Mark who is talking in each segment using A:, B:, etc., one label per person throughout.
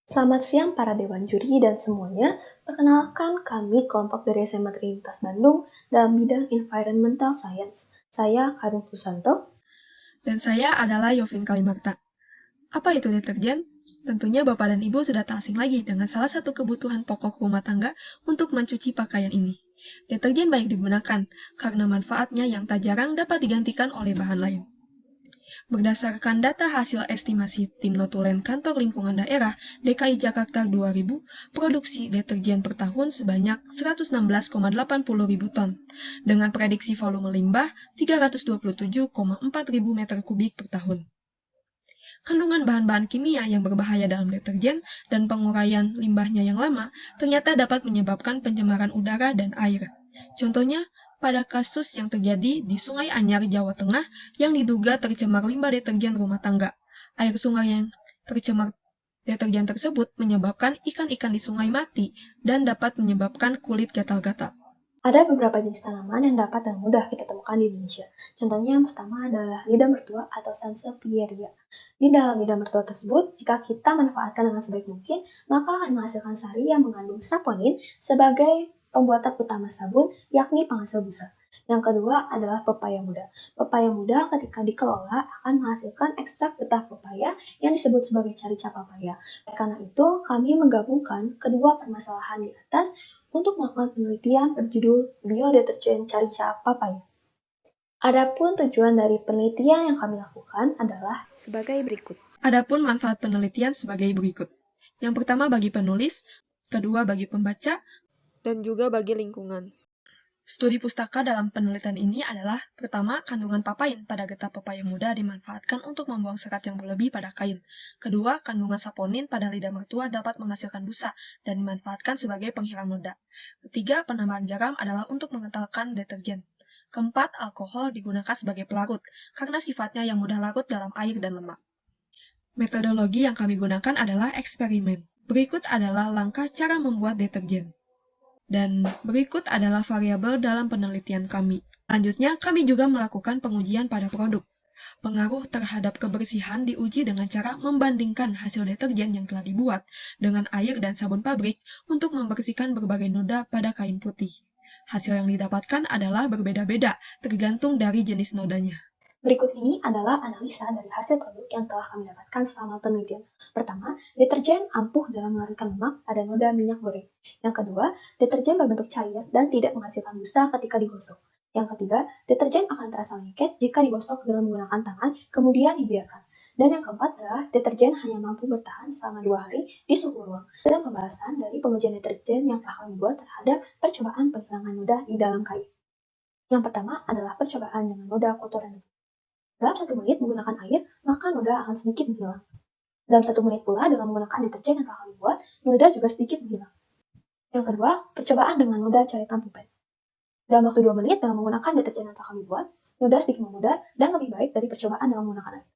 A: Selamat siang para dewan juri dan semuanya. Perkenalkan kami kelompok dari SMA Trinitas Bandung dalam bidang Environmental Science. Saya Karin Pusanto.
B: Dan saya adalah Yovin Kalimakta. Apa itu deterjen? Tentunya Bapak dan Ibu sudah tak asing lagi dengan salah satu kebutuhan pokok rumah tangga untuk mencuci pakaian ini. Deterjen baik digunakan karena manfaatnya yang tak jarang dapat digantikan oleh bahan lain. Berdasarkan data hasil estimasi Tim Notulen Kantor Lingkungan Daerah DKI Jakarta 2000, produksi deterjen per tahun sebanyak 116,80 ribu ton, dengan prediksi volume limbah 327,4 ribu meter kubik per tahun. Kandungan bahan-bahan kimia yang berbahaya dalam deterjen dan penguraian limbahnya yang lama ternyata dapat menyebabkan pencemaran udara dan air. Contohnya, pada kasus yang terjadi di Sungai Anyar, Jawa Tengah yang diduga tercemar limbah deterjen rumah tangga. Air sungai yang tercemar deterjen tersebut menyebabkan ikan-ikan di sungai mati dan dapat menyebabkan kulit gatal-gatal.
A: Ada beberapa jenis tanaman yang dapat dan mudah kita temukan di Indonesia. Contohnya yang pertama adalah lidah mertua atau Sansevieria. Di dalam lidah mertua tersebut, jika kita manfaatkan dengan sebaik mungkin, maka akan menghasilkan sari yang mengandung saponin sebagai pembuatan utama sabun, yakni penghasil busa. Yang kedua adalah pepaya muda. Pepaya muda ketika dikelola akan menghasilkan ekstrak getah pepaya yang disebut sebagai carica papaya. Karena itu, kami menggabungkan kedua permasalahan di atas untuk melakukan penelitian berjudul Biodeterjen Carica Papaya. Adapun tujuan dari penelitian yang kami lakukan adalah sebagai berikut.
B: Adapun manfaat penelitian sebagai berikut. Yang pertama bagi penulis, kedua bagi pembaca, dan juga bagi lingkungan. Studi pustaka dalam penelitian ini adalah, pertama, kandungan papain pada getah pepaya muda dimanfaatkan untuk membuang serat yang berlebih pada kain. Kedua, kandungan saponin pada lidah mertua dapat menghasilkan busa dan dimanfaatkan sebagai penghilang noda. Ketiga, penambahan garam adalah untuk mengentalkan deterjen. Keempat, alkohol digunakan sebagai pelarut, karena sifatnya yang mudah larut dalam air dan lemak. Metodologi yang kami gunakan adalah eksperimen. Berikut adalah langkah cara membuat deterjen. Dan berikut adalah variabel dalam penelitian kami. Selanjutnya, kami juga melakukan pengujian pada produk. Pengaruh terhadap kebersihan diuji dengan cara membandingkan hasil deterjen yang telah dibuat dengan air dan sabun pabrik untuk membersihkan berbagai noda pada kain putih. Hasil yang didapatkan adalah berbeda-beda, tergantung dari jenis nodanya.
A: Berikut ini adalah analisa dari hasil produk yang telah kami dapatkan selama penelitian. Pertama, deterjen ampuh dalam melarikan lemak pada noda minyak goreng. Yang kedua, deterjen berbentuk cair dan tidak menghasilkan busa ketika digosok. Yang ketiga, deterjen akan terasa lengket jika digosok dengan menggunakan tangan, kemudian dibiarkan. Dan yang keempat adalah deterjen hanya mampu bertahan selama 2 hari di suhu ruang. Dan pembahasan dari pengujian deterjen yang telah kami buat terhadap percobaan penghilangan noda di dalam kain. Yang pertama adalah percobaan dengan noda kotoran. Dalam 1 menit menggunakan air, maka noda akan sedikit menghilang. Dalam 1 menit pula dengan menggunakan deterjen yang telah kami buat, noda juga sedikit menghilang. Yang kedua, percobaan dengan noda coretan pipet. Dalam waktu 2 menit dengan menggunakan deterjen yang telah kami buat, noda sedikit memudar dan lebih baik dari percobaan dengan menggunakan air.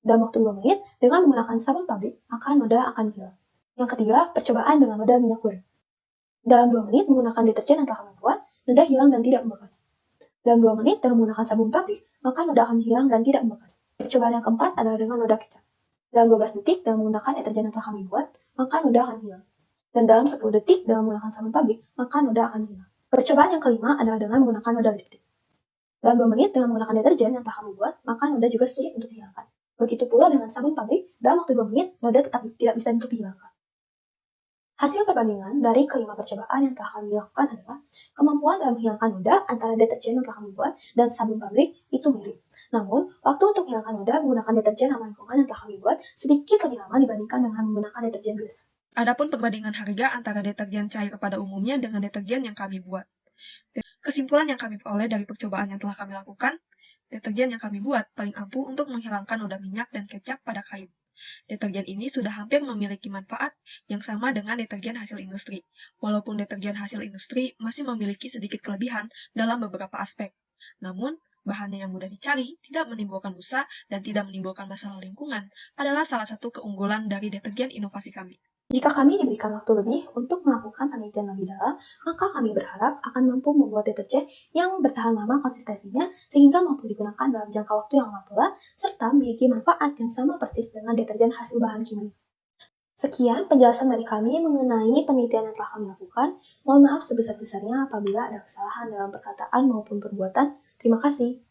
A: Dalam waktu 2 menit dengan menggunakan sabun pabrik, maka noda akan hilang. Yang ketiga, percobaan dengan noda minyak goreng. Dalam 2 menit menggunakan deterjen yang telah kami buat, noda hilang dan tidak membekas. Dalam 2 menit dengan menggunakan sabun pabrik, maka noda akan hilang dan tidak membekas. Percobaan yang keempat adalah dengan noda kecap. Dalam 12 detik dengan menggunakan deterjen yang telah kami buat, maka noda akan hilang. Dan dalam 10 detik dengan menggunakan sabun pabrik, maka noda akan hilang. Percobaan yang kelima adalah dengan menggunakan noda lipstick. Dalam 2 menit dengan menggunakan deterjen yang telah kami buat, maka noda juga sulit untuk dihilangkan. Begitu pula dengan sabun pabrik, dalam waktu 2 menit, noda tetap tidak bisa untuk dihilangkan. Hasil perbandingan dari kelima percobaan yang telah kami lakukan adalah kemampuan dalam menghilangkan noda antara deterjen yang telah kami buat dan sabun pabrik itu mirip. Namun, waktu untuk menghilangkan noda menggunakan deterjen ramah lingkungan yang telah kami buat sedikit lebih lama dibandingkan dengan menggunakan deterjen biasa.
B: Adapun perbandingan harga antara deterjen cair pada umumnya dengan deterjen yang kami buat. Kesimpulan yang kami peroleh dari percobaan yang telah kami lakukan, deterjen yang kami buat paling ampuh untuk menghilangkan noda minyak dan kecap pada kain. Deterjen ini sudah hampir memiliki manfaat yang sama dengan deterjen hasil industri, walaupun deterjen hasil industri masih memiliki sedikit kelebihan dalam beberapa aspek. Namun, bahannya yang mudah dicari, tidak menimbulkan busa, dan tidak menimbulkan masalah lingkungan adalah salah satu keunggulan dari deterjen inovasi kami.
A: Jika kami diberikan waktu lebih untuk melakukan penelitian lebih dalam, maka kami berharap akan mampu membuat deterjen yang bertahan lama konsistensinya sehingga mampu digunakan dalam jangka waktu yang lama pula, serta memiliki manfaat yang sama persis dengan deterjen hasil bahan kimia. Sekian penjelasan dari kami mengenai penelitian yang telah kami lakukan. Mohon maaf sebesar-besarnya apabila ada kesalahan dalam perkataan maupun perbuatan. Terima kasih.